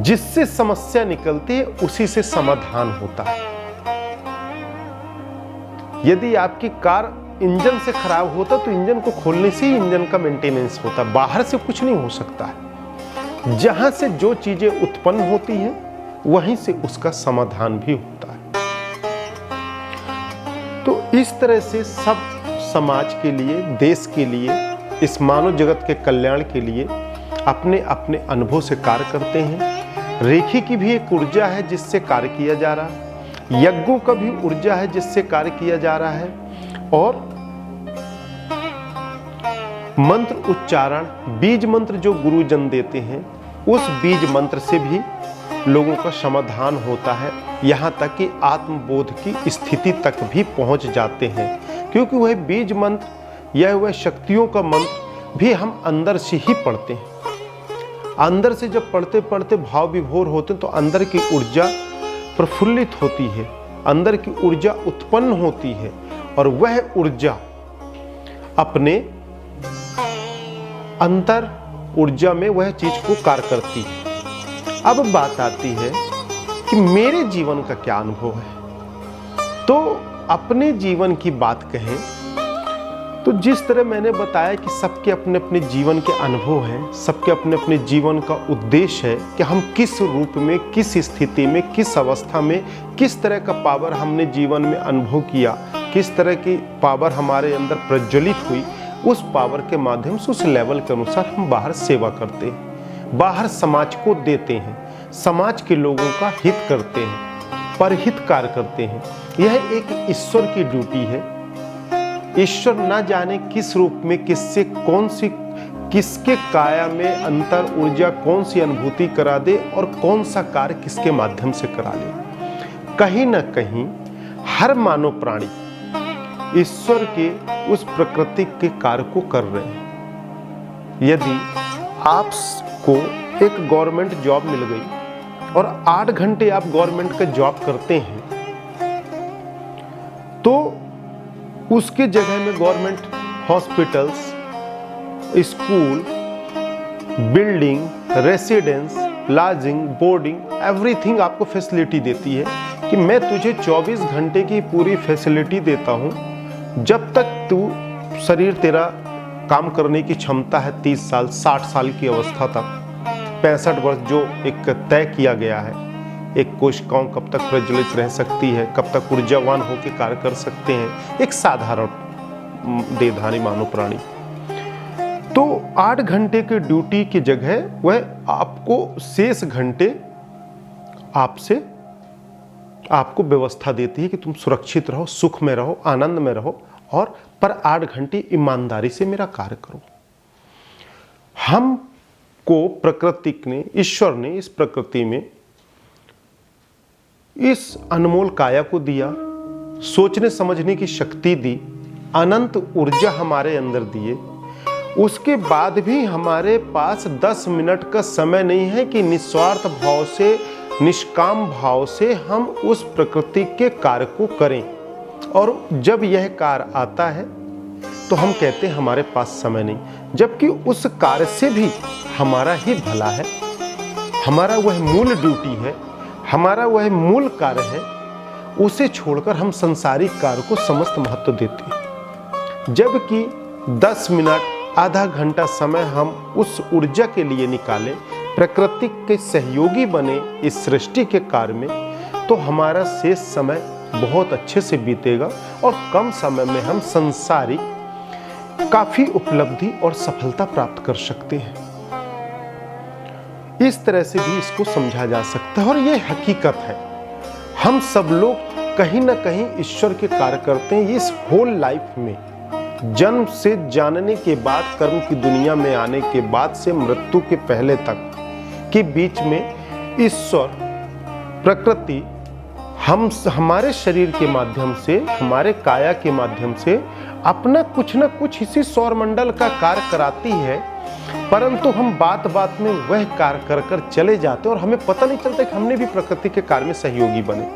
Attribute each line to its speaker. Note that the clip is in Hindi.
Speaker 1: जिससे समस्या निकलती है उसी से समाधान होता है। यदि आपकी कार इंजन से खराब होता तो इंजन को खोलने से ही इंजन का मेंटेनेंस होता, बाहर से कुछ नहीं हो सकता है। जहां से जो चीजें उत्पन्न होती हैं वहीं से उसका समाधान भी होता है। तो इस तरह से सब समाज के लिए, देश के लिए, इस मानव जगत के कल्याण के लिए अपने अपने अनुभव से कार्य करते हैं। रेखी की भी एक ऊर्जा है जिससे कार्य किया जा रहा है, यज्ञों का भी ऊर्जा है जिससे कार्य किया जा रहा है, और मंत्र उच्चारण, बीज मंत्र जो गुरुजन देते हैं उस बीज मंत्र से भी लोगों का समाधान होता है। यहाँ तक कि आत्मबोध की स्थिति तक भी पहुँच जाते हैं, क्योंकि वह बीज मंत्र या वह शक्तियों का मंत्र भी हम अंदर से ही पढ़ते हैं। अंदर से जब पढ़ते पढ़ते भाव विभोर होते हैं तो अंदर की ऊर्जा प्रफुल्लित होती है, अंदर की ऊर्जा उत्पन्न होती है, और वह ऊर्जा अपने अंतर ऊर्जा में वह चीज को कार्य करती है। अब बात आती है कि मेरे जीवन का क्या अनुभव है। तो अपने जीवन की बात कहें तो जिस तरह मैंने बताया कि सबके अपने अपने जीवन के अनुभव हैं, सबके अपने अपने जीवन का उद्देश्य है कि हम किस रूप में, किस स्थिति में, किस अवस्था में, किस तरह का पावर हमने जीवन में अनुभव किया, किस तरह की पावर हमारे अंदर प्रज्वलित हुई, उस पावर के माध्यम से, उस लेवल के अनुसार हम बाहर सेवा करते हैं, बाहर समाज को देते हैं, समाज के लोगों का हित करते हैं, परहित कार्य करते हैं। यह एक ईश्वर की ड्यूटी है। ईश्वर ना जाने किस रूप में, किससे कौन सी, किसके काया में अंतर ऊर्जा कौन सी अनुभूति करा दे और कौन सा कार्य किसके माध्यम से करा ले। कहीं ना कहीं हर मानव प्राणी ईश्वर के उस प्रकृति के कार्य को कर रहे हैं। यदि आपको एक गवर्नमेंट जॉब मिल गई और 8 घंटे आप गवर्नमेंट का जॉब करते हैं, तो उसके जगह में government hospitals, school, building, residence, lodging, boarding, everything आपको फैसिलिटी देती है कि मैं तुझे 24 घंटे की पूरी फैसिलिटी देता हूं। जब तक तू शरीर तेरा काम करने की क्षमता है 30 साल, 60 साल की अवस्था तक, 65 वर्ष जो एक तय किया गया है, एक कोशिकाओं कब तक प्रज्वलित रह सकती है, कब तक ऊर्जावान होकर कार्य कर सकते हैं एक साधारण देहधारी मानव प्राणी। तो 8 घंटे की ड्यूटी की जगह वह आपको शेष घंटे आपको व्यवस्था देती है कि तुम सुरक्षित रहो, सुख में रहो, आनंद में रहो, और पर 8 घंटे ईमानदारी से मेरा कार्य करो। हमको प्रकृति ने, ईश्वर ने इस प्रकृति में इस अनमोल काया को दिया, सोचने समझने की शक्ति दी, अनंत ऊर्जा हमारे अंदर दिए। उसके बाद भी हमारे पास 10 मिनट का समय नहीं है कि निस्वार्थ भाव से, निष्काम भाव से हम उस प्रकृति के कार्य को करें। और जब यह कार्य आता है तो हम कहते हैं हमारे पास समय नहीं, जबकि उस कार्य से भी हमारा ही भला है, हमारा वह मूल ड्यूटी है, हमारा वह मूल कार्य है। उसे छोड़कर हम संसारिक कार्य को समस्त महत्व देते हैं, जबकि 10 मिनट, आधा घंटा समय हम उस ऊर्जा के लिए निकालें, प्रकृति के सहयोगी बने इस सृष्टि के कार्य में, तो हमारा शेष समय बहुत अच्छे से बीतेगा और कम समय में हम संसारिक काफी उपलब्धि और सफलता प्राप्त कर सकते हैं। इस तरह से भी इसको समझा जा सकता है, और ये हकीकत है। हम सब लोग कहीं ना कहीं ईश्वर के कार्य करते हैं। इस होल लाइफ में, जन्म से जानने के बाद, कर्म की दुनिया में आने के बाद से मृत्यु के पहले तक के बीच में ईश्वर, प्रकृति हमारे शरीर के माध्यम से, हमारे काया के माध्यम से अपना कुछ न कुछ इसी सौरमंडल का कार्य कराती है, परंतु हम बात बात में वह कार्य कर कर चले जाते हैं और हमें पता नहीं चलता कि हमने भी प्रकृति के कार्य में सहयोगी बने।